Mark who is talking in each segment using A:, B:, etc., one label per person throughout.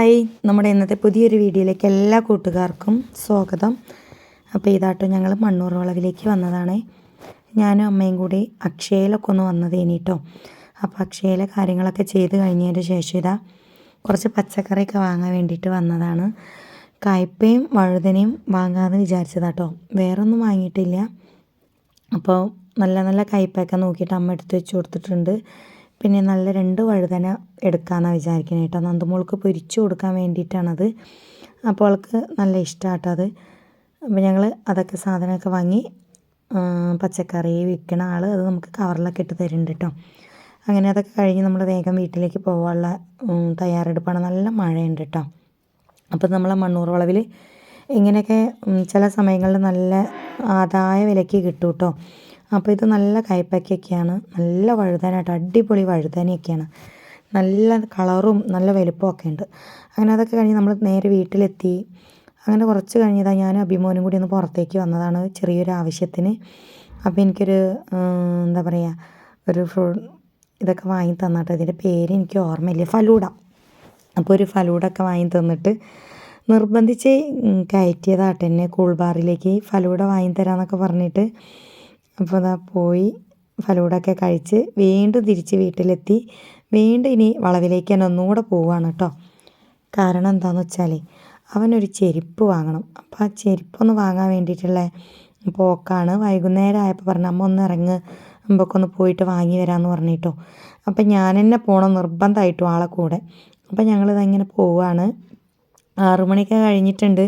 A: Hi, നമ്മുടെ ഇന്നത്തെ പുതിയൊരു വീഡിയോയിലേക്ക് എല്ലാ കൂട്ടുകാർക്കും സ്വാഗതം. അപ്പോൾ ഇതാട്ടോ ഞങ്ങൾ മണ്ണൂർ വളവിലേക്ക് വന്നതാണ്. ഞാനും അമ്മയും കൂടി അക്ഷയയിലൊക്കെ ഒന്ന് വന്നതേനി കേട്ടോ. അപ്പോൾ അക്ഷയയിലെ കാര്യങ്ങളൊക്കെ ചെയ്ത് കഴിഞ്ഞതിന് ശേഷം ഇതാ കുറച്ച് പച്ചക്കറിയൊക്കെ വാങ്ങാൻ വേണ്ടിയിട്ട് വന്നതാണ്. കയ്പയും വഴുതനയും വാങ്ങാമെന്ന് വിചാരിച്ചതാട്ടോ, വേറൊന്നും വാങ്ങിയിട്ടില്ല. അപ്പോൾ നല്ല നല്ല കയ്പയൊക്കെ നോക്കിയിട്ട് അമ്മ എടുത്ത് വെച്ച് കൊടുത്തിട്ടുണ്ട്. പിന്നെ നല്ല 2 വഴുതന എടുക്കാമെന്നാണ് വിചാരിക്കുന്നത് കേട്ടോ. നന്ദുമോൾക്ക് പൊരിച്ചു കൊടുക്കാൻ വേണ്ടിയിട്ടാണത്. അപ്പോൾ അവൾക്ക് നല്ല ഇഷ്ടമാട്ടോ അത്. അപ്പോൾ ഞങ്ങൾ അതൊക്കെ സാധനമൊക്കെ വാങ്ങി പച്ചക്കറി വിൽക്കണ ആൾ അത് നമുക്ക് കവറിലൊക്കെ ഇട്ട് തരുന്നുണ്ട് കേട്ടോ. അങ്ങനെ അതൊക്കെ കഴിഞ്ഞ് നമ്മൾ വേഗം വീട്ടിലേക്ക് പോകാനുള്ള തയ്യാറെടുപ്പാണ്. നല്ല മഴയുണ്ട് കേട്ടോ. അപ്പോൾ നമ്മളെ മണ്ണൂർ വളവിൽ ഇങ്ങനെയൊക്കെ ചില സമയങ്ങളിൽ നല്ല ആദായ വിലയ്ക്ക് കിട്ടും കേട്ടോ. അപ്പോൾ ഇത് നല്ല കയ്പയ്ക്കൊക്കെയാണ്, നല്ല വഴുതന കേട്ടോ, അടിപൊളി വഴുതനയൊക്കെയാണ്, നല്ല കളറും നല്ല വലുപ്പമൊക്കെ ഉണ്ട്. അങ്ങനെ അതൊക്കെ കഴിഞ്ഞ് നമ്മൾ നേരെ വീട്ടിലെത്തി. അങ്ങനെ കുറച്ച് കഴിഞ്ഞതാണ് ഞാൻ അഭിമോനും കൂടി ഒന്ന് പുറത്തേക്ക് വന്നതാണ് ചെറിയൊരു ആവശ്യത്തിന്. അപ്പോൾ എനിക്കൊരു എന്താ പറയുക, ഒരു ഇതൊക്കെ വാങ്ങി തന്നിട്ട് ഇതിൻ്റെ പേര് എനിക്ക് ഓർമ്മയില്ല, ഫലൂഡ. അപ്പോൾ ഒരു ഫലൂഡൊക്കെ വാങ്ങി തന്നിട്ട് നിർബന്ധിച്ച് കയറ്റിയതാട്ടെ എന്നെ കൂൾബാറിലേക്ക്. ഫലൂഡ വാങ്ങി തരാമെന്നൊക്കെ പറഞ്ഞിട്ട് അപ്പോൾ അതാ പോയി ഫലൂഡൊക്കെ കഴിച്ച് വീണ്ടും തിരിച്ച് വീട്ടിലെത്തി. വീണ്ടും ഇനി വളവിലേക്ക് തന്നെ ഒന്നുകൂടെ പോവുകയാണ് കേട്ടോ. കാരണം എന്താണെന്ന് വെച്ചാൽ അവനൊരു ചെരുപ്പ് വാങ്ങണം. അപ്പോൾ ആ ചെരുപ്പൊന്ന് വാങ്ങാൻ വേണ്ടിയിട്ടുള്ള പോക്കാണ്. വൈകുന്നേരം ആയപ്പോൾ പറഞ്ഞു അമ്മ ഒന്ന് ഇറങ്ങ്, അമ്പൊക്കെ പോയിട്ട് വാങ്ങി വരാമെന്ന് പറഞ്ഞിട്ടോ. അപ്പം ഞാൻ തന്നെ പോകണം നിർബന്ധമായിട്ടും ആളെ കൂടെ. അപ്പം ഞങ്ങളിതങ്ങനെ പോവുകയാണ്. 6 മണിയൊക്കെ കഴിഞ്ഞിട്ടുണ്ട്.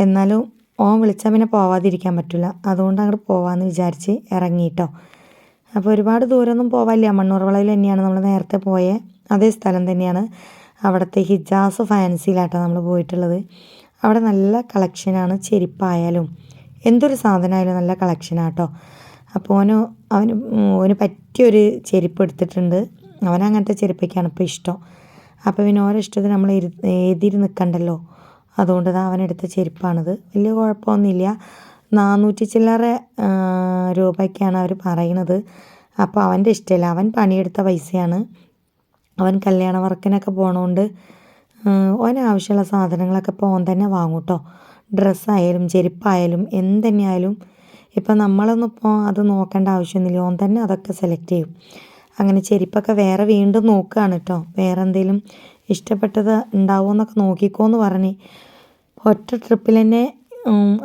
A: എന്നാലും ഓൻ വിളിച്ചാൽ പിന്നെ പോവാതിരിക്കാൻ പറ്റില്ല. അതുകൊണ്ട് അങ്ങോട്ട് പോവാമെന്ന് വിചാരിച്ച് ഇറങ്ങിയിട്ടോ. അപ്പോൾ ഒരുപാട് ദൂരമൊന്നും പോവാനില്ല, മണ്ണൂർ വളവിൽ തന്നെയാണ് നമ്മൾ നേരത്തെ പോയ അതേ സ്ഥലം തന്നെയാണ്. അവിടുത്തെ ഹിജാസ് ഫാൻസിയിലാട്ടോ നമ്മൾ പോയിട്ടുള്ളത്. അവിടെ നല്ല കളക്ഷനാണ്, ചെരുപ്പായാലും എന്തൊരു സാധനമായാലും നല്ല കളക്ഷനാട്ടോ. അപ്പോൾ അവന് പറ്റിയൊരു ചെരുപ്പ് എടുത്തിട്ടുണ്ട്. അവനങ്ങനത്തെ ചെരുപ്പൊക്കെയാണ് ഇപ്പോൾ ഇഷ്ടം. അപ്പോൾ പിന്നെ ഓരോ ഇഷ്ടത്തിന് നമ്മൾ എതിര് നിൽക്കണ്ടല്ലോ. അതുകൊണ്ട് അവനെടുത്ത ചെരുപ്പാണിത്. വലിയ കുഴപ്പമൊന്നുമില്ല. 400 ചില്ലറ രൂപയ്ക്കാണ് അവർ പറയണത്. അപ്പോൾ അവൻ്റെ ഇഷ്ടമല്ല, അവൻ പണിയെടുത്ത പൈസയാണ്. അവൻ കല്യാണ വർക്കിനൊക്കെ പോകണോണ്ട് ഓനാവശ്യമുള്ള സാധനങ്ങളൊക്കെ ഇപ്പോൾ ഓൻ തന്നെ വാങ്ങും കേട്ടോ. ഡ്രസ്സായാലും ചെരുപ്പായാലും എന്തുതന്നെയായാലും ഇപ്പം നമ്മളൊന്നും ഇപ്പോൾ അത് നോക്കേണ്ട ആവശ്യമൊന്നുമില്ല, ഓൻ തന്നെ അതൊക്കെ സെലക്ട് ചെയ്യും. അങ്ങനെ ചെരുപ്പൊക്കെ വേറെ വീണ്ടും നോക്കുകയാണ് കേട്ടോ. വേറെ എന്തെങ്കിലും ഇഷ്ടപ്പെട്ടത് ഉണ്ടാവുമെന്നൊക്കെ നോക്കിക്കോന്ന് പറഞ്ഞ് ഒറ്റ ട്രിപ്പിൽ തന്നെ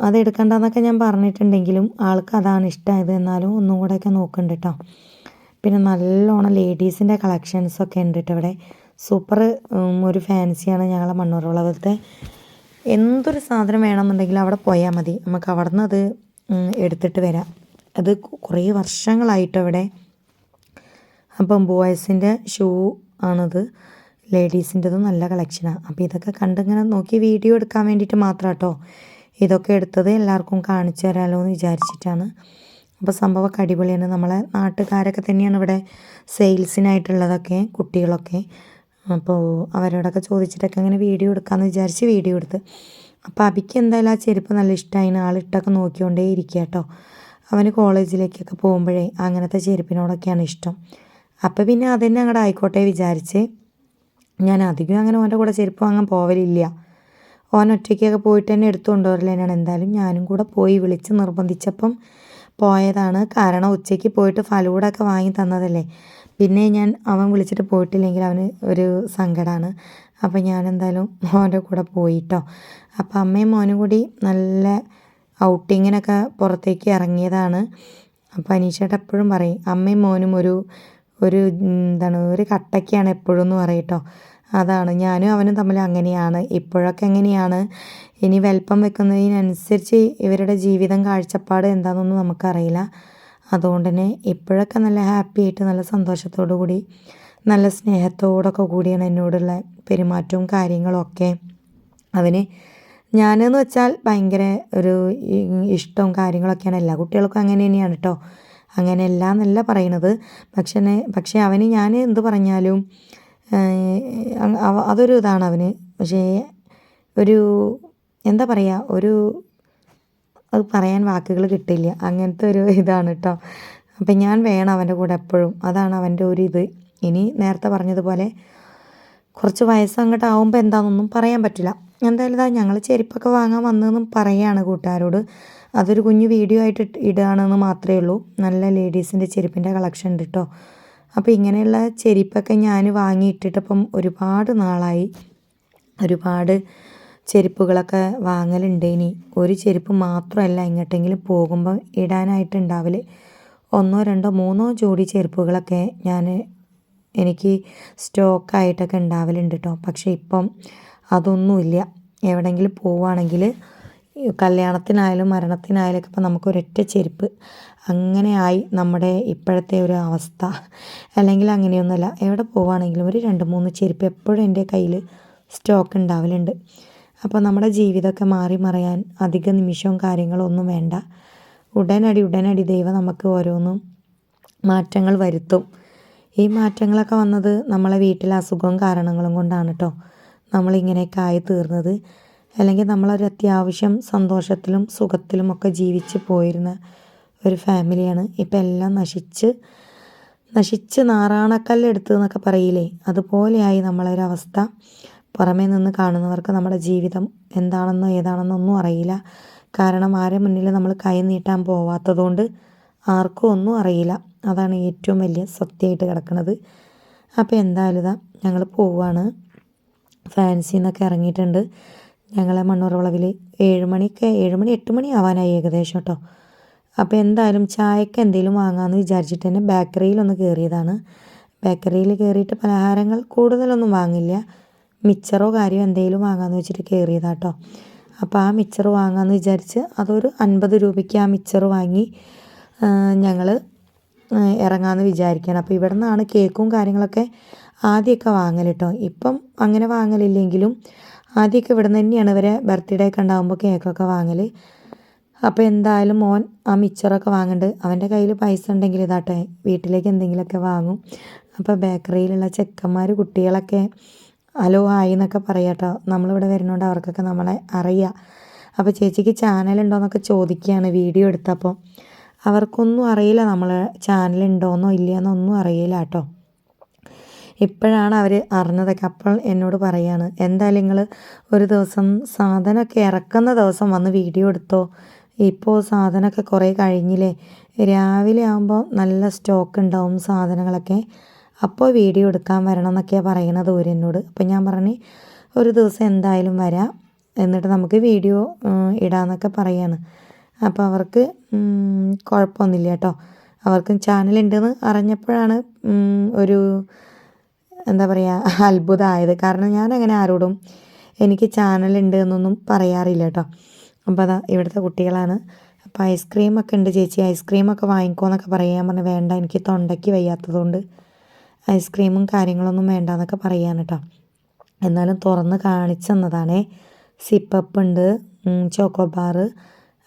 A: അതെടുക്കണ്ടെന്നൊക്കെ ഞാൻ പറഞ്ഞിട്ടുണ്ടെങ്കിലും ആൾക്ക് അതാണ് ഇഷ്ടമായത്. എന്നാലും ഒന്നും കൂടെയൊക്കെ നോക്കുന്നുണ്ട് കേട്ടോ. പിന്നെ നല്ലോണം ലേഡീസിൻ്റെ കളക്ഷൻസൊക്കെ ഉണ്ട് കേട്ടോ ഇവിടെ. സൂപ്പർ ഒരു ഫാൻസിയാണ് ഞങ്ങളെ മണ്ണൂർ വളവിലത്തെ. എന്തൊരു സാധനം വേണമെന്നുണ്ടെങ്കിലും അവിടെ പോയാൽ മതി, നമുക്ക് അവിടെ നിന്ന് അത് എടുത്തിട്ട് വരാം. അത് കുറേ വർഷങ്ങളായിട്ടോ ഇവിടെ. അപ്പം ബോയ്സിൻ്റെ ഷൂ ആണത്, ലേഡീസിൻ്റെതും നല്ല കളക്ഷനാണ്. അപ്പോൾ ഇതൊക്കെ കണ്ടിങ്ങനെ നോക്കി വീഡിയോ എടുക്കാൻ വേണ്ടിയിട്ട് മാത്രം കേട്ടോ ഇതൊക്കെ എടുത്തത്, എല്ലാവർക്കും കാണിച്ചു തരാമല്ലോ എന്ന് വിചാരിച്ചിട്ടാണ്. അപ്പോൾ സംഭവമൊക്കെ അടിപൊളിയാണ്. നമ്മളെ നാട്ടുകാരൊക്കെ തന്നെയാണ് ഇവിടെ സെയിൽസിനായിട്ടുള്ളതൊക്കെ, കുട്ടികളൊക്കെ. അപ്പോൾ അവരോടൊക്കെ ചോദിച്ചിട്ടൊക്കെ അങ്ങനെ വീഡിയോ എടുക്കാമെന്ന് വിചാരിച്ച് വീഡിയോ എടുത്ത്. അപ്പോൾ അബിക്ക് എന്തായാലും ആ ചെരുപ്പ് നല്ല ഇഷ്ടമായി, ആളിട്ടൊക്കെ നോക്കിക്കൊണ്ടേ ഇരിക്കുക കേട്ടോ. അവന് കോളേജിലേക്കൊക്കെ പോകുമ്പോഴേ അങ്ങനത്തെ ചെരുപ്പിനോടൊക്കെയാണ് ഇഷ്ടം. അപ്പോൾ പിന്നെ അതന്നെ അങ്ങോട്ട് ആയിക്കോട്ടെ വിചാരിച്ച് ഞാൻ അധികം അങ്ങനെ ഓൻ്റെ കൂടെ ചെരുപ്പ് വാങ്ങാൻ പോവലില്ല. ഓൻ ഒറ്റയ്ക്കൊക്കെ പോയിട്ട് തന്നെ എടുത്തു കൊണ്ടുവരലേനാണ്. എന്തായാലും ഞാനും കൂടെ പോയി വിളിച്ച് നിർബന്ധിച്ചപ്പം പോയതാണ്. കാരണം ഉച്ചയ്ക്ക് പോയിട്ട് ഫലൂഡൊക്കെ വാങ്ങി തന്നതല്ലേ, പിന്നെ അവൻ വിളിച്ചിട്ട് പോയിട്ടില്ലെങ്കിൽ അവന് ഒരു സങ്കടമാണ്. അപ്പം ഞാൻ എന്തായാലും ഓൻ്റെ കൂടെ പോയിട്ടോ. അപ്പം അമ്മയും മോനും കൂടി നല്ല ഔട്ടിങ്ങിനൊക്കെ പുറത്തേക്ക് ഇറങ്ങിയതാണ്. അപ്പോൾ അനീഷേട്ടൻ എപ്പോഴും പറയും അമ്മയും മോനും ഒരു കട്ടയ്ക്കാണ് എപ്പോഴും എന്ന് പറയട്ടോ. അതാണ് ഞാനും അവനും തമ്മിൽ അങ്ങനെയാണ്. ഇപ്പോഴൊക്കെ എങ്ങനെയാണ്, ഇനി വലിപ്പം വെക്കുന്നതിനനുസരിച്ച് ഇവരുടെ ജീവിതം കാഴ്ചപ്പാട് എന്താണെന്നൊന്നും നമുക്കറിയില്ല. അതുകൊണ്ട് തന്നെ ഇപ്പോഴൊക്കെ നല്ല ഹാപ്പി ആയിട്ട് നല്ല സന്തോഷത്തോടു കൂടി നല്ല സ്നേഹത്തോടൊക്കെ കൂടിയാണ് എന്നോടുള്ള പെരുമാറ്റവും കാര്യങ്ങളും ഒക്കെ. അവന് ഞാനെന്ന് വെച്ചാൽ ഭയങ്കര ഒരു ഇഷ്ടവും കാര്യങ്ങളൊക്കെയാണ്. എല്ലാ കുട്ടികൾക്കും അങ്ങനെ തന്നെയാണ് കേട്ടോ. അങ്ങനെയല്ല എന്നല്ല പറയണത്. പക്ഷേ അവന് ഞാൻ എന്ത് പറഞ്ഞാലും അതൊരു ഇതാണ് അവന്. പക്ഷേ ഒരു എന്താ പറയുക, അത് പറയാൻ വാക്കുകൾ കിട്ടില്ല, അങ്ങനത്തെ ഒരു ഇതാണ് കേട്ടോ. അപ്പം ഞാൻ വേണം അവൻ്റെ കൂടെ എപ്പോഴും, അതാണ് അവൻ്റെ ഒരു ഇത്. ഇനി നേരത്തെ പറഞ്ഞതുപോലെ കുറച്ച് വയസ്സ് അങ്ങോട്ട് ആകുമ്പോൾ എന്താണെന്നൊന്നും പറയാൻ പറ്റില്ല. എന്തായാലും ഇതാ ഞങ്ങൾ ചെരുപ്പൊക്കെ വാങ്ങാൻ വന്നതെന്നും പറയുകയാണ് കൂട്ടുകാരോട്. അതൊരു കുഞ്ഞു വീഡിയോ ആയിട്ട് ഇടുകയാണെന്ന് മാത്രമേ ഉള്ളൂ. നല്ല ലേഡീസിൻ്റെ ചെരുപ്പിൻ്റെ കളക്ഷൻ ഉണ്ട് കേട്ടോ. അപ്പോൾ ഇങ്ങനെയുള്ള ചെരുപ്പൊക്കെ ഞാൻ വാങ്ങിയിട്ടിട്ടപ്പം ഒരുപാട് നാളായി. ഒരുപാട് ചെരുപ്പുകളൊക്കെ വാങ്ങലുണ്ട്. ഇനി ഒരു ചെരുപ്പ് മാത്രമല്ല എങ്ങോട്ടെങ്കിലും പോകുമ്പോൾ ഇടാനായിട്ടുണ്ടാവൽ. 1 2 3 ജോഡി ചെരുപ്പുകളൊക്കെ എനിക്ക് സ്റ്റോക്കായിട്ടൊക്കെ ഉണ്ടാവലുണ്ട് കേട്ടോ. പക്ഷേ ഇപ്പം അതൊന്നുമില്ല. എവിടെയെങ്കിലും പോവുകയാണെങ്കിൽ കല്യാണത്തിനായാലും മരണത്തിനായാലും ഒക്കെ ഇപ്പം നമുക്കൊരൊറ്റ ചെരുപ്പ് അങ്ങനെയായി നമ്മുടെ ഇപ്പോഴത്തെ ഒരു അവസ്ഥ. അല്ലെങ്കിൽ അങ്ങനെയൊന്നുമല്ല, എവിടെ പോവുകയാണെങ്കിലും ഒരു 2 3 ചെരുപ്പ് എപ്പോഴും എൻ്റെ കയ്യിൽ സ്റ്റോക്ക് ഉണ്ടാവലുണ്ട്. അപ്പോൾ നമ്മുടെ ജീവിതമൊക്കെ മാറി മറിയാൻ അധിക നിമിഷവും കാര്യങ്ങളൊന്നും വേണ്ട. ഉടനടി ദൈവം നമുക്ക് ഓരോന്നും മാറ്റങ്ങൾ വരുത്തും. ഈ മാറ്റങ്ങളൊക്കെ വന്നത് നമ്മളെ വീട്ടിലെ അസുഖവും കാരണങ്ങളും കൊണ്ടാണ് കേട്ടോ നമ്മളിങ്ങനെയൊക്കെ ആയി തീർന്നത്. അല്ലെങ്കിൽ നമ്മളൊരു അത്യാവശ്യം സന്തോഷത്തിലും സുഖത്തിലും ഒക്കെ ജീവിച്ച് പോയിരുന്ന ഒരു ഫാമിലിയാണ്. ഇപ്പം എല്ലാം നശിച്ച് നാറാണക്കല്ലെടുത്ത് എന്നൊക്കെ പറയില്ലേ, അതുപോലെയായി നമ്മളൊരവസ്ഥ. പുറമേ നിന്ന് കാണുന്നവർക്ക് നമ്മുടെ ജീവിതം എന്താണെന്നോ ഏതാണെന്നോ ഒന്നും അറിയില്ല. കാരണം ആരെ മുന്നിൽ നമ്മൾ കൈ നീട്ടാൻ പോവാത്തതുകൊണ്ട് ആർക്കും ഒന്നും അറിയില്ല. അതാണ് ഏറ്റവും വലിയ സത്യമായിട്ട് കിടക്കുന്നത്. അപ്പോൾ എന്തായാലും ഇതാ ഞങ്ങൾ പോവുകയാണ്. ഫാൻസിയിൽ നിന്നൊക്കെ ഇറങ്ങിയിട്ടുണ്ട്. ഞങ്ങളെ മണ്ണൂർ വളവിൽ 7 മണി 8 മണി ആവാനായി ഏകദേശം കേട്ടോ. അപ്പോൾ എന്തായാലും ചായക്ക് എന്തെങ്കിലും വാങ്ങാമെന്ന് വിചാരിച്ചിട്ട് തന്നെ ബേക്കറിയിലൊന്ന് കയറിയതാണ്. ബേക്കറിയിൽ കയറിയിട്ട് പലഹാരങ്ങൾ കൂടുതലൊന്നും വാങ്ങില്ല. മിച്ചറോ കാര്യമോ എന്തെങ്കിലും വാങ്ങാമെന്ന് വെച്ചിട്ട് കയറിയതാണ് കേട്ടോ. അപ്പോൾ ആ മിച്ചർ വാങ്ങാമെന്ന് വിചാരിച്ച് അതൊരു 50 രൂപയ്ക്ക് ആ മിച്ചർ വാങ്ങി ഞങ്ങൾ ഇറങ്ങാമെന്ന് വിചാരിക്കുകയാണ്. അപ്പോൾ ഇവിടെ നിന്നാണ് കേക്കും കാര്യങ്ങളൊക്കെ ആദ്യമൊക്കെ വാങ്ങൽ കേട്ടോ. ഇപ്പം അങ്ങനെ വാങ്ങലില്ലെങ്കിലും ആദ്യമൊക്കെ ഇവിടെ നിന്ന് തന്നെയാണ് ഇവരെ ബർത്ത്ഡേ ഒക്കെ ഉണ്ടാകുമ്പോൾ കേക്കൊക്കെ വാങ്ങൽ. അപ്പോൾ എന്തായാലും മോൻ ആ മിച്ചറൊക്കെ വാങ്ങുന്നുണ്ട്. അവൻ്റെ കയ്യിൽ പൈസ ഉണ്ടെങ്കിൽ ഇതാട്ടെ വീട്ടിലേക്ക് എന്തെങ്കിലുമൊക്കെ വാങ്ങും. അപ്പോൾ ബേക്കറിയിലുള്ള ചെക്കന്മാർ കുട്ടികളൊക്കെ ഹലോ ഹായ് എന്നൊക്കെ പറയാം കേട്ടോ. നമ്മളിവിടെ വരുന്നതുകൊണ്ട് അവർക്കൊക്കെ നമ്മളെ അറിയാം. അപ്പോൾ ചേച്ചിക്ക് ചാനലുണ്ടോയെന്നൊക്കെ ചോദിക്കുകയാണ് വീഡിയോ എടുത്തപ്പോൾ. അവർക്കൊന്നും അറിയില്ല നമ്മൾ ചാനലുണ്ടോയെന്നോ ഇല്ലയെന്നോ ഒന്നും അറിയില്ല കേട്ടോ. ഇപ്പോഴാണ് അവർ അറിഞ്ഞതൊക്കെ. അപ്പോൾ എന്നോട് പറയാണ്, എന്തായാലും നിങ്ങൾ ഒരു ദിവസം സാധനമൊക്കെ ഇറക്കുന്ന ദിവസം വന്ന് വീഡിയോ എടുത്തോ. ഇപ്പോൾ സാധനമൊക്കെ കുറേ കഴിഞ്ഞില്ലേ, രാവിലെ ആകുമ്പോൾ നല്ല സ്റ്റോക്ക് ഉണ്ടാവും സാധനങ്ങളൊക്കെ, അപ്പോൾ വീഡിയോ എടുക്കാൻ വരണം എന്നൊക്കെയാണ് പറയണത് എന്നോട്. അപ്പം ഞാൻ പറഞ്ഞ് ഒരു ദിവസം എന്തായാലും വരാം, എന്നിട്ട് നമുക്ക് വീഡിയോ ഇടാമെന്നൊക്കെ പറയാണ്. അപ്പോൾ അവർക്ക് കുഴപ്പമൊന്നുമില്ല കേട്ടോ. അവർക്ക് ചാനലുണ്ടെന്ന് അറിഞ്ഞപ്പോഴാണ് ഒരു എന്താ പറയുക അത്ഭുതമായത്. കാരണം ഞാനങ്ങനെ ആരോടും എനിക്ക് ചാനലുണ്ട് എന്നൊന്നും പറയാറില്ല കേട്ടോ. അപ്പോൾ അതാ ഇവിടുത്തെ കുട്ടികളാണ്. അപ്പോൾ ഐസ്ക്രീമൊക്കെ ഉണ്ട് ചേച്ചി, ഐസ്ക്രീമൊക്കെ വാങ്ങിക്കോന്നൊക്കെ പറയാൻ പറഞ്ഞ് വേണ്ട, എനിക്ക് തൊണ്ടയ്ക്ക് വയ്യാത്തതുകൊണ്ട് ഐസ്ക്രീമും കാര്യങ്ങളൊന്നും വേണ്ടാന്നൊക്കെ പറയാൻ കേട്ടോ. എന്നാലും തുറന്ന് കാണിച്ചു തന്നതാണേ. സിപ്പപ്പ് ഉണ്ട്, ചോക്കോബാർ,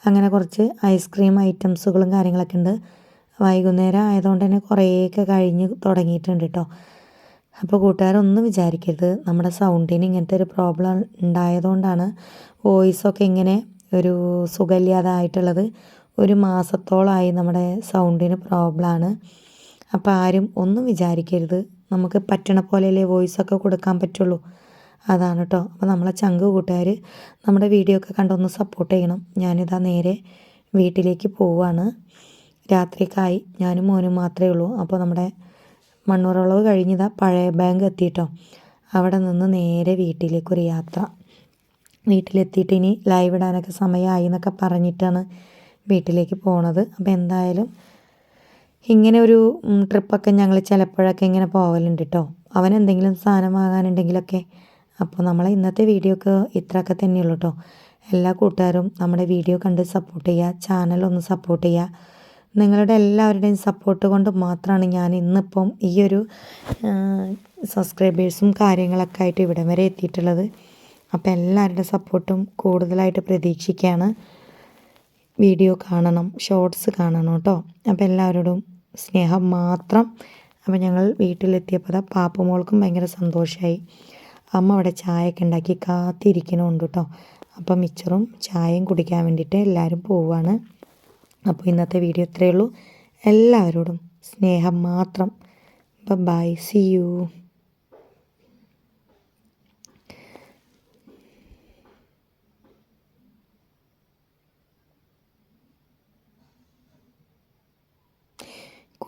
A: അങ്ങനെ കുറച്ച് ഐസ്ക്രീം ഐറ്റംസുകളും കാര്യങ്ങളൊക്കെ ഉണ്ട്. വൈകുന്നേരം ആയതുകൊണ്ട് തന്നെ കുറേയൊക്കെ കഴിഞ്ഞ് തുടങ്ങിയിട്ടുണ്ട് കേട്ടോ. അപ്പോൾ കൂട്ടുകാരൊന്നും വിചാരിക്കരുത്, നമ്മുടെ സൗണ്ടിന് ഇങ്ങനത്തെ ഒരു പ്രോബ്ലം ഉണ്ടായതുകൊണ്ടാണ് വോയിസൊക്കെ ഇങ്ങനെ ഒരു സുഖമില്ലാതായിട്ടുള്ളത്. 1 മാസത്തോളമായി നമ്മുടെ സൗണ്ടിന് പ്രോബ്ലമാണ്. അപ്പോൾ ആരും ഒന്നും വിചാരിക്കരുത്, നമുക്ക് പറ്റണ പോലെയല്ലേ വോയിസൊക്കെ കൊടുക്കാൻ പറ്റുള്ളൂ, അതാണ് കേട്ടോ. അപ്പോൾ നമ്മളെ ചങ്ക് കൂട്ടുകാർ നമ്മുടെ വീഡിയോ ഒക്കെ കണ്ടൊന്ന് സപ്പോർട്ട് ചെയ്യണം. ഞാനിതാ നേരെ വീട്ടിലേക്ക് പോവുകയാണ്. രാത്രിക്കായി ഞാനും മോനും മാത്രമേ ഉള്ളൂ. അപ്പോൾ നമ്മുടെ മണ്ണൂറുളവ് കഴിഞ്ഞതാ പഴയ ബാങ്ക് എത്തിയിട്ടോ. അവിടെ നിന്ന് നേരെ വീട്ടിലേക്കൊരു യാത്ര. വീട്ടിലെത്തിയിട്ട് ഇനി ലൈവ് ഇടാനൊക്കെ സമയമായി എന്നൊക്കെ പറഞ്ഞിട്ടാണ് വീട്ടിലേക്ക് പോണത്. അപ്പോൾ എന്തായാലും ഇങ്ങനെ ഒരു ട്രിപ്പൊക്കെ ഞങ്ങൾ ചിലപ്പോഴൊക്കെ ഇങ്ങനെ പോകലുണ്ട് കേട്ടോ. അവനെന്തെങ്കിലും സാധനം വാങ്ങാനുണ്ടെങ്കിലൊക്കെ. അപ്പോൾ നമ്മളെ ഇന്നത്തെ വീഡിയോക്ക് ഇത്രയൊക്കെ തന്നെയുള്ളൂ കേട്ടോ. എല്ലാ കൂട്ടുകാരും നമ്മുടെ വീഡിയോ കണ്ട് സപ്പോർട്ട് ചെയ്യുക, ചാനലൊന്ന് സപ്പോർട്ട് ചെയ്യുക. നിങ്ങളുടെ എല്ലാവരുടെയും സപ്പോർട്ട് കൊണ്ട് മാത്രമാണ് ഞാൻ ഇന്നിപ്പം ഈ ഒരു സബ്സ്ക്രൈബേഴ്സും കാര്യങ്ങളൊക്കെ ആയിട്ട് ഇവിടെ വരെ എത്തിയിട്ടുള്ളത്. അപ്പോൾ എല്ലാവരുടെ സപ്പോർട്ടും കൂടുതലായിട്ട് പ്രതീക്ഷിക്കുകയാണ്. വീഡിയോ കാണണം, ഷോർട്സ് കാണണം കേട്ടോ. അപ്പോൾ എല്ലാവരോടും സ്നേഹം മാത്രം. അപ്പോൾ ഞങ്ങൾ വീട്ടിലെത്തിയപ്പോൾ പാപ്പുമോൾക്കും ഭയങ്കര സന്തോഷമായി. അമ്മ അവിടെ ചായയൊക്കെ ഉണ്ടാക്കി കാത്തിരിക്കണമുണ്ട് കേട്ടോ. അപ്പം മിച്ചറും ചായയും കുടിക്കാൻ വേണ്ടിയിട്ട് എല്ലാവരും പോവുകയാണ്. അപ്പോൾ ഇന്നത്തെ വീഡിയോ ഇത്രയേ ഉള്ളൂ. എല്ലാവരോടും സ്നേഹം മാത്രം. Bye, see you.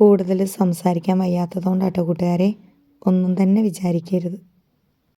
A: കൂടുതൽ സംസാരിക്കാൻ വയ്യാത്തതുകൊണ്ടാട്ടോ കൂട്ടുകാരെ, ഒന്നും തന്നെ വിചാരിക്കരുത്.